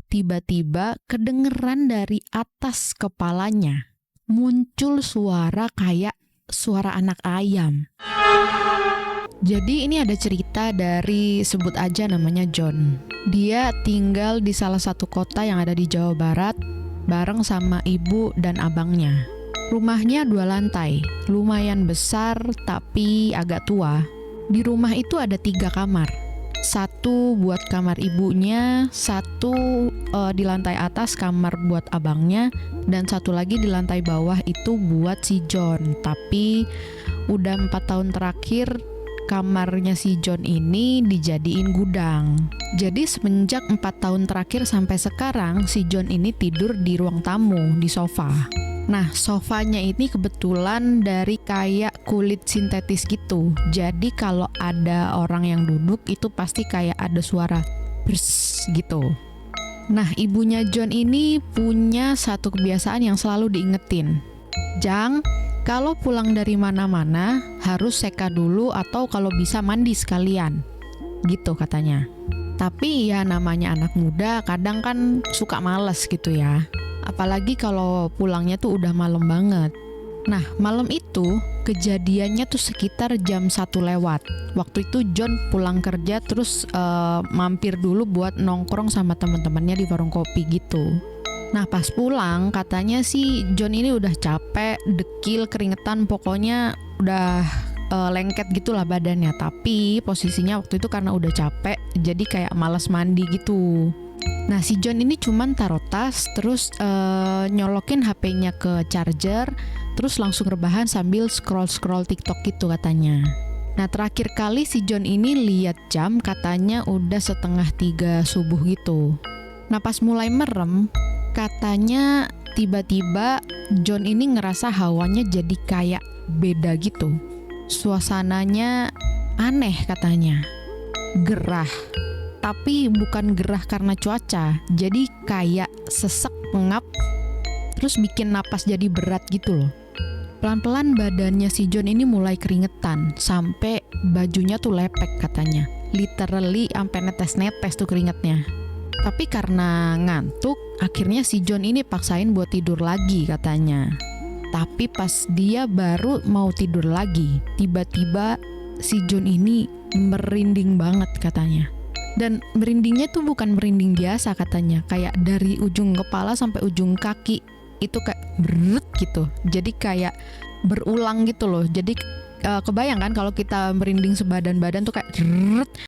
tiba-tiba kedengeran dari atas kepalanya muncul suara kayak suara anak ayam. Jadi ini ada cerita dari, sebut aja namanya John. Dia tinggal di salah satu kota yang ada di Jawa Barat bareng sama ibu dan abangnya. Rumahnya 2 lantai, lumayan besar tapi agak tua. Di rumah itu ada 3 kamar. 1 buat kamar ibunya, 1 di lantai atas kamar buat abangnya, dan 1 lagi di lantai bawah itu buat si John. Tapi udah 4 tahun terakhir kamarnya si John ini dijadiin gudang. Jadi semenjak 4 tahun terakhir sampai sekarang si John ini tidur di ruang tamu, di sofa. Nah, sofanya ini kebetulan dari kayak kulit sintetis gitu. Jadi kalau ada orang yang duduk itu pasti kayak ada suara bers gitu. Nah, ibunya John ini punya satu kebiasaan yang selalu diingetin. Jang, kalau pulang dari mana-mana harus seka dulu atau kalau bisa mandi sekalian. Gitu katanya. Tapi ya namanya anak muda kadang kan suka males gitu ya. Apalagi kalau pulangnya tuh udah malam banget. Nah, malam itu kejadiannya tuh sekitar jam 1 lewat. Waktu itu John pulang kerja terus mampir dulu buat nongkrong sama teman-temannya di warung kopi gitu. Nah, pas pulang katanya sih John ini udah capek, dekil, keringetan, pokoknya udah lengket gitulah badannya. Tapi posisinya waktu itu karena udah capek, jadi kayak malas mandi gitu. Nah, si John ini cuman taruh tas, terus nyolokin HP-nya ke charger, terus langsung rebahan sambil scroll-scroll TikTok gitu katanya. Nah, terakhir kali si John ini lihat jam katanya udah 2:30 subuh gitu. Nah, pas mulai merem, katanya tiba-tiba John ini ngerasa hawanya jadi kayak beda gitu. Suasananya aneh katanya. Gerah. Tapi bukan gerah karena cuaca, jadi kayak sesek pengap, terus bikin napas jadi berat gitu loh. Pelan-pelan badannya si John ini mulai keringetan, sampai bajunya tuh lepek katanya. Literally sampai netes-netes tuh keringetnya. Tapi karena ngantuk, akhirnya si John ini paksain buat tidur lagi katanya. Tapi pas dia baru mau tidur lagi, tiba-tiba si John ini merinding banget katanya. Dan merindingnya tuh bukan merinding biasa katanya, kayak dari ujung kepala sampai ujung kaki itu kayak beret gitu. Jadi kayak berulang gitu loh. Jadi kebayang kan kalau kita merinding sebadan-badan tuh kayak beret.